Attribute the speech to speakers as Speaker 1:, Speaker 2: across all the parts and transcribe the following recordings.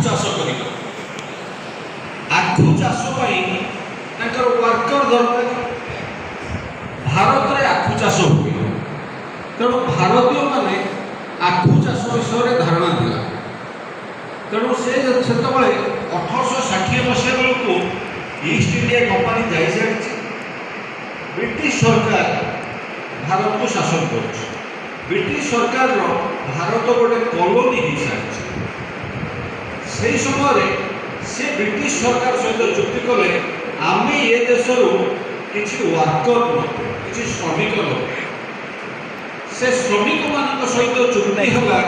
Speaker 1: ଚାଷ କରିବା। ଆଖୁ ଚାଷ ପାଇଁ ତାଙ୍କର ୱାର୍କର ଦରକାର। ଭାରତରେ ଆଖୁ ଚାଷ ହୁଏ, ତେଣୁ ଭାରତୀୟମାନେ ଆଖୁ ଚାଷ ବିଷୟରେ ଧାରଣା ଥିଲା। ତେଣୁ ସେ ସେତେବେଳେ 1860 ମସିହା ବେଳକୁ ଇଷ୍ଟ ଇଣ୍ଡିଆ କମ୍ପାନୀ ଯାଇସାରିଛି। ବ୍ରିଟିଶ ସରକାର ଭାରତକୁ ଶାସନ କରୁଛି। ବ୍ରିଟିଶ ସରକାରର ଭାରତ ଗୋଟେ କଲୋନି ହେଇସାରିଛି। ସେହି ସମୟରେ ସେ ବ୍ରିଟିଶ ସରକାର ସହିତ ଚୁକ୍ତି କଲେ, ଆମେ ଏ ଦେଶରୁ କିଛି ୱାର୍କର ନେବୁ, କିଛି ଶ୍ରମିକ ନେବୁ। ସେ ଶ୍ରମିକମାନଙ୍କ ସହିତ ଚୁକ୍ତି ହେଲା,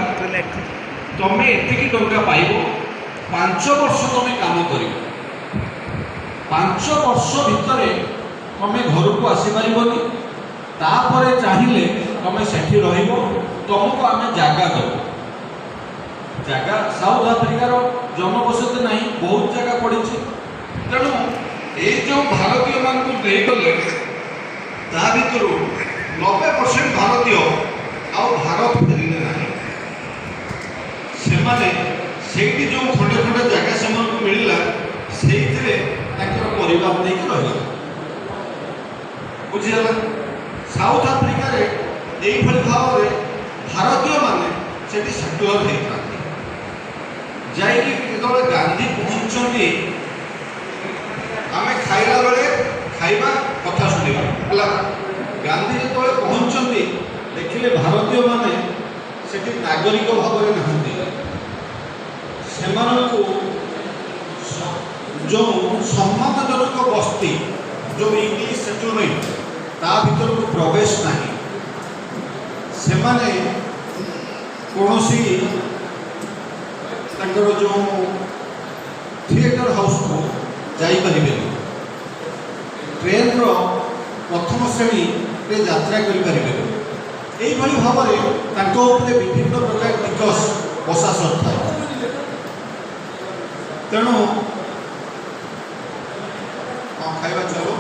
Speaker 1: ତମେ ଏତିକି ଟଙ୍କା ପାଇବ, 5 ବର୍ଷ ତମେ କାମ କରିବ, 5 ବର୍ଷ ଭିତରେ ତମେ ଘରକୁ ଆସିପାରିବନି, ତାପରେ ଚାହିଁଲେ ତମେ ସେଠି ରହିବ, ତମକୁ ଆମେ ଜାଗା ଦେବୁ। ଜାଗା ସାଉଥ ଆଫ୍ରିକାର ଜନବସତି ନାହିଁ, ବହୁତ ଜାଗା ପଡ଼ିଛି। ତେଣୁ ଏଇ ଯେଉଁ ଭାରତୀୟମାନଙ୍କୁ ଦେଇଗଲେ, ତା ଭିତରୁ 90% ଭାରତୀୟ ଆଉ ଭାରତ ଫେରିଲେ ନାହିଁ। ସେମାନେ ସେଇଠି ଯେଉଁ ଖଣ୍ଡେ ଖଣ୍ଡେ ଜାଗା ସେମାନଙ୍କୁ ମିଳିଲା, ସେଇଥିରେ ତାଙ୍କର ପରିବାର ନେଇକି ରହିଲେ। ବୁଝିଗଲା? ସାଉଥ ଆଫ୍ରିକାରେ ଏଇଭଳି ଭାବରେ ଭାରତୀୟମାନେ ସେଠି ସେଟଲର ହେଇଥାନ୍ତି। ଯାଇକି ଯେତେବେଳେ ଗାନ୍ଧୀ ପହଞ୍ଚନ୍ତି, ଆମେ ଖାଇଲା ବେଳେ ଖାଇବା, କଥା ଶୁଣିବା ହେଲା। ଗାନ୍ଧୀ ଯେତେବେଳେ ପହଞ୍ଚନ୍ତି, ଦେଖିଲେ ଭାରତୀୟମାନେ ସେଠି ନାଗରିକ ଭାବରେ ନାହାନ୍ତି। ସେମାନଙ୍କୁ ଯେଉଁ ସମ୍ମାନଜନକ ବସ୍ତି, ଯେଉଁ ଇଂଲିଶ ସେଟଲମେଣ୍ଟ, ତା ଭିତରକୁ ପ୍ରବେଶ ନାହିଁ। ସେମାନେ କୌଣସି ତାଙ୍କର ଯେଉଁ ଥିଏଟର ହାଉସ୍କୁ ଯାଇପାରିବେନି, ଟ୍ରେନ୍ର ପ୍ରଥମ ଶ୍ରେଣୀରେ ଯାତ୍ରା କରିପାରିବେନି। ଏଇଭଳି ଭାବରେ ତାଙ୍କ ଉପରେ ବିଭିନ୍ନ ପ୍ରକାର ଟିକସ ବସା ସରିଥାଏ। ତେଣୁ ଖାଇବା ଚାଲୁ।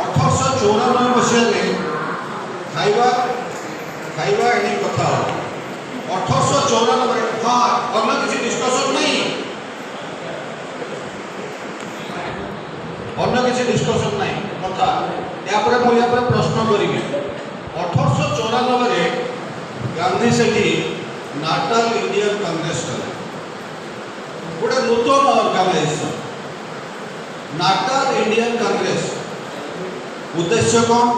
Speaker 1: 1894 ମସିହାରେ ଖାଇବା ଏଠି କଥା ହବ। 1894 ଅନ୍ୟ କିଛି ଡିସ୍କସନ୍ ନାହିଁ, ଅନ୍ୟ କିଛି ଡିସ୍କସନ୍ ନାହିଁ କଥା। ଏହାପରେ ମୁଁ ଏହାପରେ ପ୍ରଶ୍ନ କରିବି। 1894ରେ ଗାନ୍ଧୀ ସେଠି ନାଟାଲ ଇଣ୍ଡିଆନ୍ କଂଗ୍ରେସ କଲେ, ଗୋଟେ ନୂତନ ଅର୍ଗାନାଇଜେସନ ନାଟାଲ ଇଣ୍ଡିଆନ୍ କଂଗ୍ରେସ। ଉଦ୍ଦେଶ୍ୟ କ'ଣ?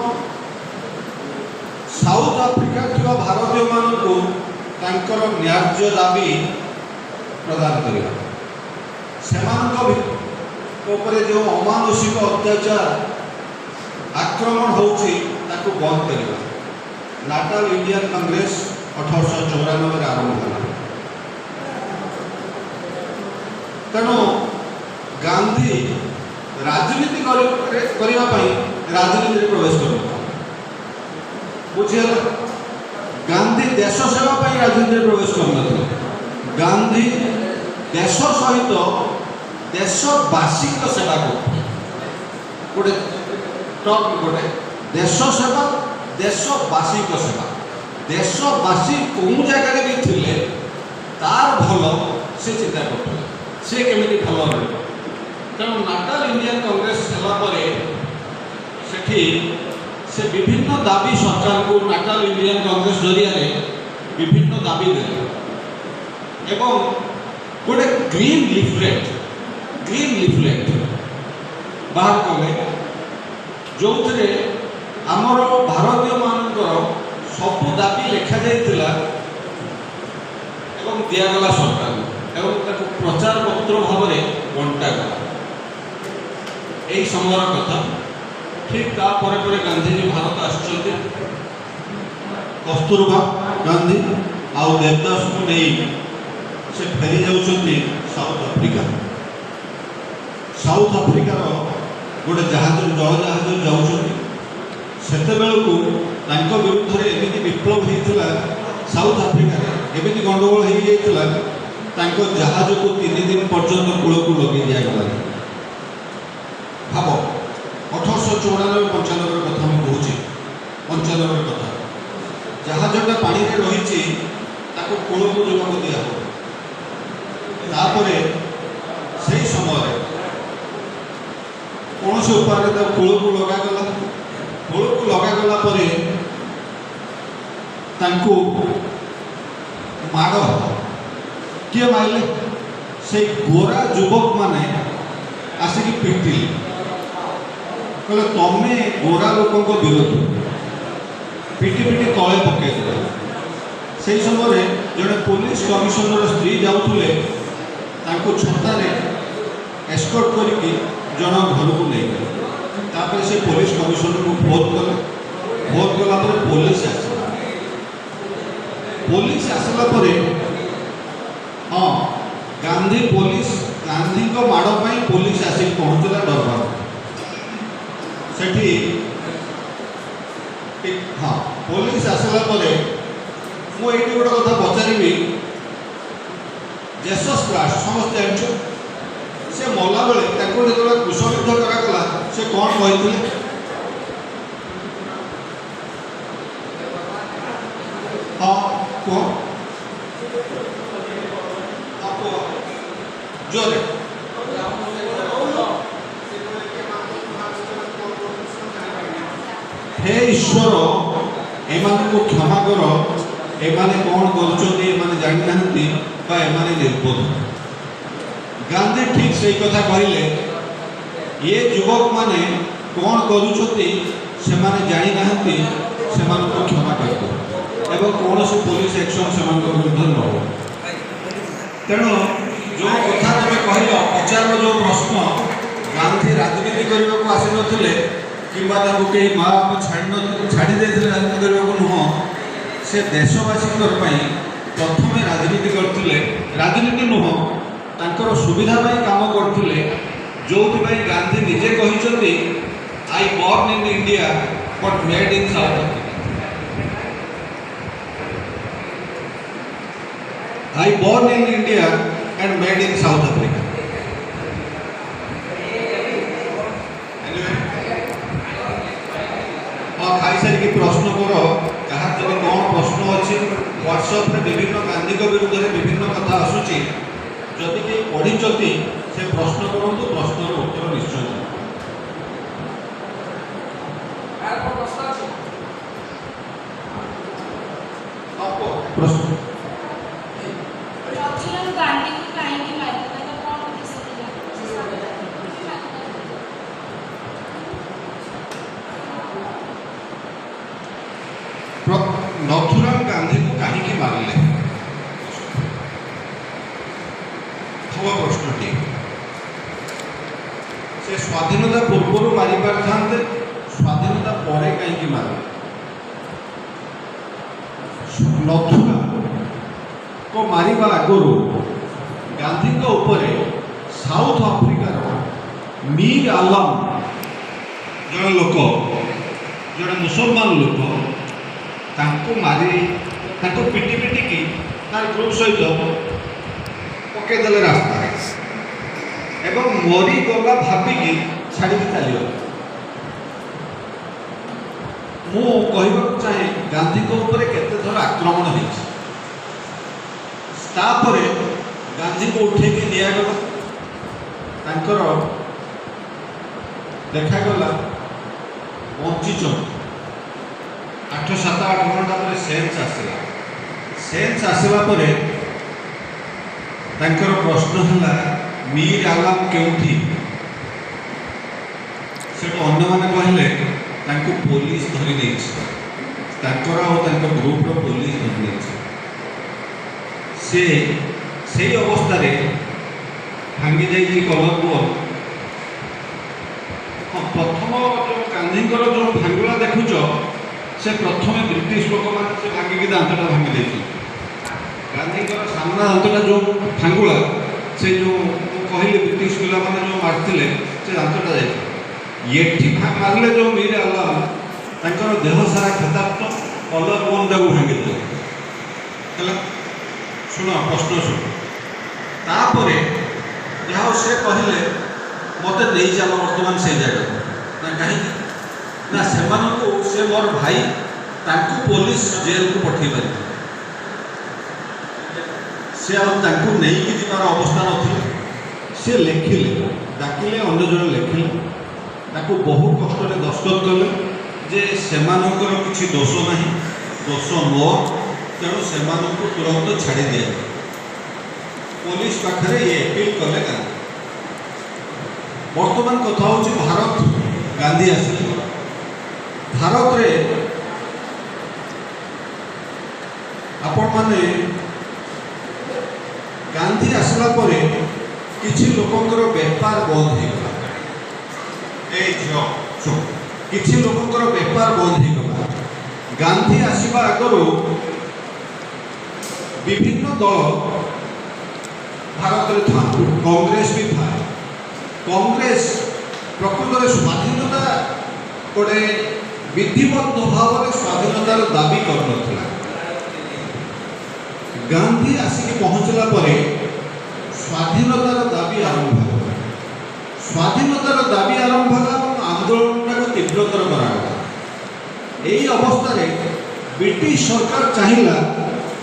Speaker 1: ସାଉଥ ଆଫ୍ରିକା ଥିବା ଭାରତୀୟମାନଙ୍କୁ ତାଙ୍କର ନ୍ୟାଯ୍ୟ ଦାବି ପ୍ରଦାନ କରିବା, ସେମାନଙ୍କ ଉପରେ ଯେଉଁ ଅମାନୁଷିକ ଅତ୍ୟାଚାର ଆକ୍ରମଣ ହେଉଛି ତାକୁ ବନ୍ଦ କରିବା। ନାଟାଲ ଇଣ୍ଡିଆନ୍ କଂଗ୍ରେସ 1894ରେ ଆରମ୍ଭ ହେଲା। ତେଣୁ ଗାନ୍ଧୀ ରାଜନୀତି କରିବା ପାଇଁ ରାଜନୀତିରେ ପ୍ରବେଶ କରିଥିଲେ। ବୁଝିଗଲା? ଗାନ୍ଧୀ ଦେଶ ସେବା ପାଇଁ ରାଜନୀତିରେ ପ୍ରବେଶ କରିନଥିଲେ। ଗାନ୍ଧୀ ଦେଶ ସହିତ ଦେଶବାସୀଙ୍କ ସେବା କରୁଥିଲେ। ଗୋଟେ ଦେଶ ସେବା, ଦେଶବାସୀଙ୍କ ସେବା। ଦେଶବାସୀ କେଉଁ ଜାଗାରେ ବି ଥିଲେ ତାର ଭଲ ସେ ଚିନ୍ତା କରୁଥିଲେ, ସେ କେମିତି ଭଲ ରହିବ। ତେଣୁ ନାଟାଲ ଇଣ୍ଡିଆନ୍ କଂଗ୍ରେସ ହେଲା ପରେ ସେଠି ସେ ବିଭିନ୍ନ ଦାବି ସରକାରଙ୍କୁ ନାଟାଲ ଇଣ୍ଡିଆନ୍ କଂଗ୍ରେସ ଜରିଆରେ ବିଭିନ୍ନ ଦାବି ଦେଲେ ଏବଂ ଗୋଟେ ଗ୍ରୀନ୍ ଲିଫଲେଟ୍ ବାହାର କଲେ, ଯେଉଁଥିରେ ଆମର ଭାରତୀୟମାନଙ୍କର ସବୁ ଦାବି ଲେଖାଯାଇଥିଲା ଏବଂ ଦିଆଗଲା ସରକାରଙ୍କୁ ଏବଂ ତାକୁ ପ୍ରଚାର ପତ୍ର ଭାବରେ ବଣ୍ଟାଗଲା। ଏହି ସମୟର କଥା। ଠିକ୍ ତାପରେ ପରେ ଗାନ୍ଧୀଜୀ ଭାରତ ଆସିଛନ୍ତି। କସ୍ତୁରବା ଗାନ୍ଧୀ ଆଉ ଦେବଦାସଙ୍କୁ ନେଇ ସେ ଫେରି ଯାଉଛନ୍ତି ସାଉଥ ଆଫ୍ରିକା। ସାଉଥ ଆଫ୍ରିକାର ଗୋଟେ ଜାହାଜରେ, ଜଳ ଜାହାଜରେ ଯାଉଛନ୍ତି। ସେତେବେଳକୁ ତାଙ୍କ ବିରୁଦ୍ଧରେ ଏମିତି ବିପ୍ଳବ ହେଇଥିଲା ସାଉଥ ଆଫ୍ରିକାରେ, ଏମିତି ଗଣ୍ଡଗୋଳ ହେଇଯାଇଥିଲା, ତାଙ୍କ ଜାହାଜକୁ 3 ଦିନ ପର୍ଯ୍ୟନ୍ତ କୂଳକୁ ଲଗେଇ ଦିଆଗଲା। ଭାବ, 1894-95 କଥା ମୁଁ କହୁଛି, 95 କଥା। ଜାହାଜଟା ପାଣିରେ ରହିଛି ତାକୁ କୂଳକୁ ଯିବାକୁ ଦିଆହେବ। ତାପରେ ସେଇ ସମୟରେ କୌଣସି ଉପାୟରେ ତାକୁ କୂଳକୁ ଲଗାଗଲା। କୂଳକୁ ଲଗାଗଲା ପରେ ତାଙ୍କୁ ମାଡ଼ କିଏ ମାରିଲେ? ସେଇ ଗୋରା ଯୁବକ ମାନେ ଆସିକି ପିଟିଲେ, କହିଲେ ତମେ ଗୋରା ଲୋକଙ୍କ ବିରୋଧ, ପିଟି ପିଟି ତଳେ ପକାଇଦେଲେ। ସେହି ସମୟରେ ଜଣେ ପୋଲିସ କମିଶନର ସ୍ତ୍ରୀ ଯାଉଥିଲେ, ତାଙ୍କୁ ଛତାରେ ଏସ୍କର୍ଟ କରିକି ଜଣ ଘରକୁ ନେଇଗଲେ। ତାପରେ ସେ ପୋଲିସ କମିଶନରକୁ ଫୋନ୍ କଲେ। ଫୋନ୍ କଲା ପରେ ପୋଲିସ ଆସିଲା। ପୋଲିସ ଆସିଲା ପରେ ହଁ ଗାନ୍ଧୀଙ୍କ ମାଡ଼ ପାଇଁ ପୋଲିସ ଆସିକି ପହଞ୍ଚିଲା ଦରବାର। ସେଠି ହଁ ପୋଲିସ ଆସିଲା ପରେ ମୁଁ ଏଇଠି ଗୋଟେ କଥା ପଚାରିବି, ଜେସସ୍ କ୍ରାଷ୍ଟ ସମସ୍ତେ ଜାଣିଛୁ, ସେ ମଲାବେଳେ ତାକୁ ଯେତେବେଳେ କୁଶବିଦ୍ଧ କରାଗଲା ସେ କ'ଣ କହିଥିଲେ? ହଁ କୁହ, ଜୋରେ। हे ईश्वर एमानଙ୍କୁ क्षमा कर, एमाने कौन करुचंती एमाने जानि नाहंती बा एमाने निर्बोध। गांधी ठीक से कथा कहले, ये युवक माने कौन करुचंती सेमाने जानि नाहंती, सेमानଙ୍କୁ क्षमा कर एवं कौन से पुलिस एक्शन सेमानक विरुद्ध न हो। तेणु जो कथा तुम कहल पचार जो प्रश्न, गांधी राजनीति करने को आसी नथिले किंबा ताको कहीं माँ बाप छाड़ी देते राजनीति करने को नुह, से देशवासी प्रथम राजनीति करते, राजनीति नुह तांकर सुविधा काम करते, जो गांधी निजे कहते I born in India but made in south Africa. I born in India and made in south Africa. खाई सारिक प्रश्न कर, कहाँ जब कौन प्रश्न अच्छी व्हाट्सएप विभिन्न गांधी विरुद्ध में विभिन्न कथा आसूची, जदि कहीं पढ़ी से प्रश्न करूँ, प्रश्नर उत्तर निश्चय प्रश्न। नथुराम गांधी को कहीं मारे हम प्रश्नटी से स्वाधीनता पूर्व मारि पार था, स्वाधीनता पर कहीं मारे? नथुरा को मारिबा आगुरी गांधी उपरे साउथ आफ्रिकार मीर आलम जड़े लोक, जड़े मुसलमान लोक तांको मारी तांको पिटी पिटी की तार ग्रुप सहित पकईदे रास्ता एवं मरीगला भाविकी छाड़ी चली। मु कहवा चाहे गांधी उपरे केते थर आक्रमण होतापर गांधी को उठे दिगला, देखागला बंचीच 8-7-8 घंटा पर सेन्स आसला। सेन्स आसला पर तांकर प्रश्न है मीर आलम केउठी? से अन्य मैंने कहले तांको पुलिस धरी देछि, तांकर और तांकर ग्रुप रो पुलिस धरी देछि। से अवस्था रे भांगी जाइछि कलरपुर। हाँ प्रथम जो गांधीकर जो भांगुला देखुच से प्रथम ब्रिटिश लोक मैंने से भांगिकी दांतटा भांगी देछि। गांधीकर सामना दांतटा जो भांगुला से जो कहले ब्रिटिश पिला माने जो मारथिले से दांतटा जाइछि। ये मारले जो मीर आलम तांकर देह सारा खेताप्त कलर बोन टाक भांगी दे। शुण प्रश्न शुण तापर जहाँ से कहले मत नहीं चल बर्तमान से जगह ना कहीं ना से मोर भाई ताकू पुलिस जेल को पठे पार से नहीं कि जीवार अवस्था ना सी लिखिले डाकिले अन्य जन लिखिले ताकू बहु कष्ट दस्तखत कले जे सेमानकर किसी दोष ना दोष नो तेणु से तुरंत छाड़ी दिया पुलिस पाखे ये अपील कले गांधी बर्तमान कथा हूँ भारत गांधी आसिले भारत रे आपण माने गांधी आसला परे किछि लोकंकर व्यापार बंद हो गला किछि लोकंकर व्यापार बंद हो गला गांधी आसवा आगरो विभिन्न दल भारत रे था कांग्रेस भी था कांग्रेस प्रकृत में स्वाधीनता गोटे विधिबद्ध भाव में स्वाधीनतार दाबी कर गांधी आसिक पहुँचला परे स्वाधीनतार दाबी आरंभ है स्वाधीनतार दाबी आरंभ है आंदोलन को तीव्रतर कराला यही अवस्था ब्रिटिश सरकार चाहिला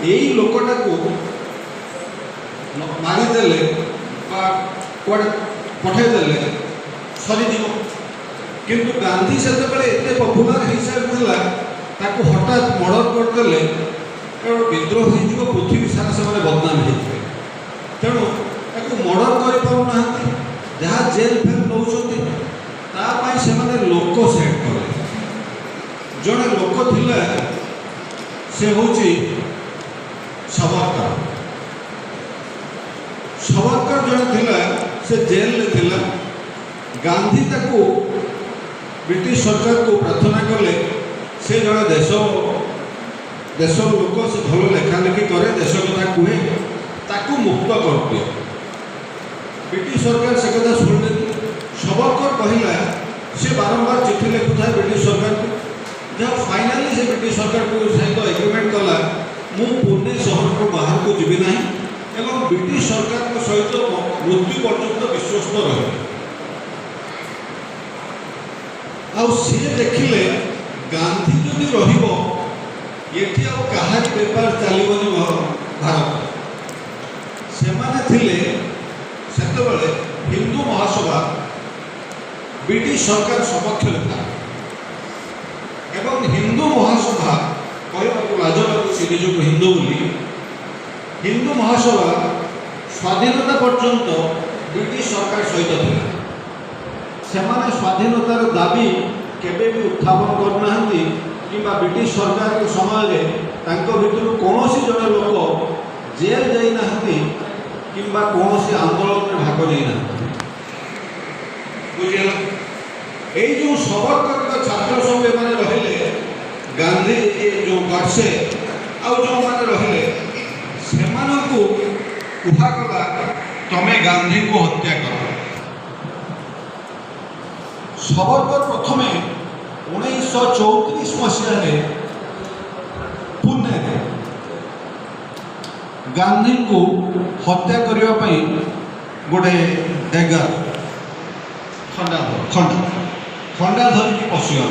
Speaker 1: यही लोकटा को मारिदेले पठेदेले सरीज किंतु गांधी से एत पपुलार हिसाब ताको हठात मर्डर करदेले कारण विद्रोह हो पृथ्वी सारा से बदनाम हो तेणु ताको मर्डर कर जहाँ जेल फेल नौ से लोक सेट कले जड़े लोक थिले से हूँ सावरकर सावरकर जड़े थिले से जेल में थिला गांधी ताको ब्रिटिश सरकार को प्रार्थना कले से जड़े देश लोक से भल लेखा लेखी करे देश कथा कहे ताकू मुक्त कर दिए ब्रिटिश सरकार से कथा शुणी सावरकर कहला से बारंबार चिठी लिखुता ब्रिटिश सरकार को जहाँ फाइनाली से ब्रिटिश सरकार को सहित एग्रीमेंट कला मु पुणे सहर को बाहर को जीवी ना एवं ब्रिटिश सरकार को सहित मृत्यु पर्यंत विश्वस्त रहे सी देखिले गांधी जदि रहिबो एठी आ कहारी व्यापार चलबनी भारत सेमाने थिले सेतेबेले हिंदू महासभा ब्रिटिश सरकार सपक्ष था एवं हिंदू महासभा कहवाक लाज लगुच निजक हिंदू बोली हिंदू महासभा स्वाधीनता पर्यंत ब्रिटिश सरकार सहित था सेमाने स्वाधीनतार दाबी केबे भी उत्थापन करना कि ब्रिटिश सरकार के समय भीतर कौन जड़े लोक जेल जाना कि कौन आंदोलन में भाग लेना बुझे यही जो सावरकर छात्र सब मैंने रहिले गांधी जो गडसे आउ जो मैंने रहिले से कहला तमें गांधी को हत्या कर सावरकर प्रथम 1934 मसीह पुणे गांधी को हत्या करने गोटे डेगर खंडा धरिकी पशिगला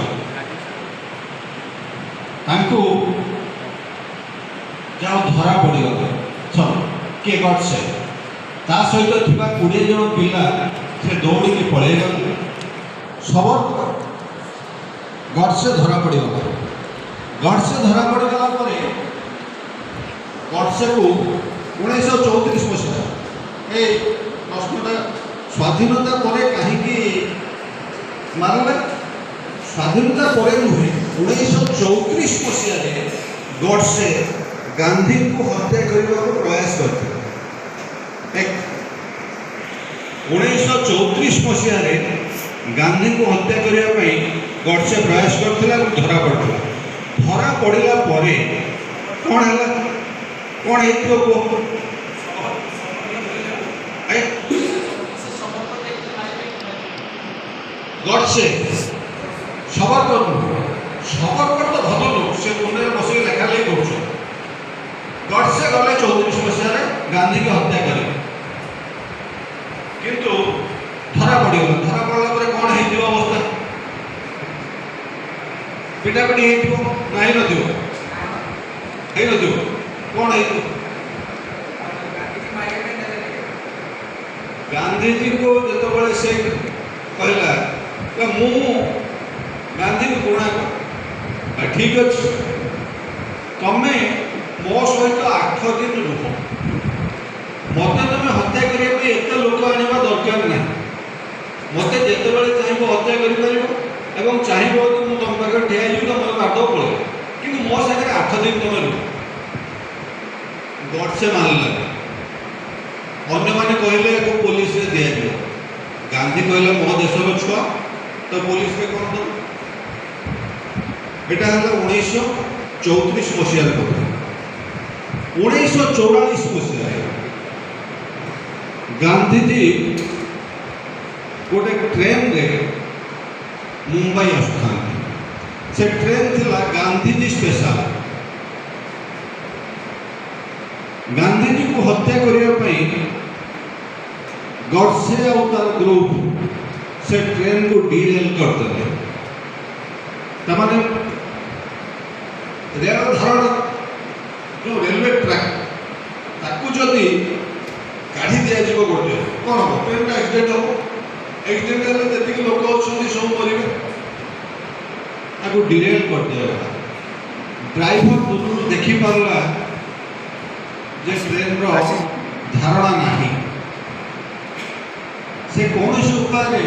Speaker 1: जहाँ धरा पड़गला किए गडसे ता सहित 20 जन पिला से दौड़ी पलैगले सावरकर गडसे धरा पड़गला गडसे धरा पड़गला गडसे को 1934 मसीहा ए प्रश्नटा स्वाधीनता पर कहीं मारला स्वाधीनता पर नुहे 1934 मसीह गडसे गांधी को हत्या करने को प्रयास करते 1934 मसीह गांधी को हत्या करने गडसे प्रयास करता धरा पड़ा धरा पड़ा कौन है कौन हो गडसे सावरकर तो भदल से पुणे बस लेखा ले कर गडसे गले 34 मसीह गांधी की हत्या कर किंतु धरा पड़गला धरा पड़ा कौन हो अवस्था पिटापिटी हो ନା ହେଇନଥିବ ହେଇନଥିବ କ'ଣ ହେଇଥିବ? ଗାନ୍ଧୀଜୀଙ୍କୁ ଯେତେବେଳେ ସେ କହିଲା ମୁଁ ଗାନ୍ଧୀଙ୍କୁ ପୁରୁଣା ଠିକ୍ ଅଛି, ତମେ ମୋ ସହିତ 8 ଦିନ ରୁହ, ମୋତେ ତମେ ହତ୍ୟା କରିବା ପାଇଁ ଏତେ ଲୋକ ଆଣିବା ଦରକାର ନାହିଁ, ମୋତେ ଯେତେବେଳେ ଚାହିଁବ ହତ୍ୟା କରିପାରିବ ଏବଂ ଚାହିଁବ ଯଦି ମୁଁ ତମ ପାଖରେ ଠିଆ ହେଇଯିବି ତମେ ମାରିଦେବ ପଳେଇବ, କିନ୍ତୁ ମୋ ସାଙ୍ଗରେ 8 ଦିନ ତମେ ରୁହ। ଗଡ଼ସେ ମାନିଲା, ଅନ୍ୟମାନେ କହିଲେ ଏକୁ ପୋଲିସରେ ଦିଆଯିବ, ଗାନ୍ଧୀ କହିଲେ ମୋ ଦେଶର ଛୁଆ ତ ପୋଲିସରେ କ'ଣ ଦେବ? এটা ହେଲା 1934 ମସିହାର କଥା। 1944 ମସିହାରେ ଗାନ୍ଧୀଜୀ ଗୋଟେ ଟ୍ରେନରେ ମୁମ୍ବାଇ ଆସୁଥାନ୍ତି। ସେ ଟ୍ରେନ୍ ଥିଲା ଗାନ୍ଧୀଜୀ ସ୍ପେଶାଲ। ଗାନ୍ଧୀଜୀକୁ ହତ୍ୟା କରିବା ପାଇଁ ଗଡ଼ସେ ଆଉ ତାର ଗ୍ରୁପ ସେ ଟ୍ରେନକୁ ଡିରେଲ୍ କରିଦେଲେ। ତାମାନେ ରେଳ ଧାରଣା ଯେଉଁ ରେଲୱେ ଟ୍ରାକ୍ ତାକୁ ଯଦି କାଢ଼ି ଦିଆଯିବ ଗୋଟେ କ'ଣ ହେବ? ଟ୍ରେନ୍ଟା ଆକ୍ସିଡେଣ୍ଟ ହେବ, ଆକ୍ସିଡେଣ୍ଟ ହେଲେ ଯେତିକି ଲୋକ ଅଛନ୍ତି ସବୁ ମରିବେ, ତାକୁ ଡିରେଲ୍ କରିଦିଆଗଲା। ଡ୍ରାଇଭର ଦୂରରୁ ଦେଖିପାରିଲା ଯେ ଟ୍ରେନ୍ର ଧାରଣା ନାହିଁ, ସେ କୌଣସି ଉପାୟରେ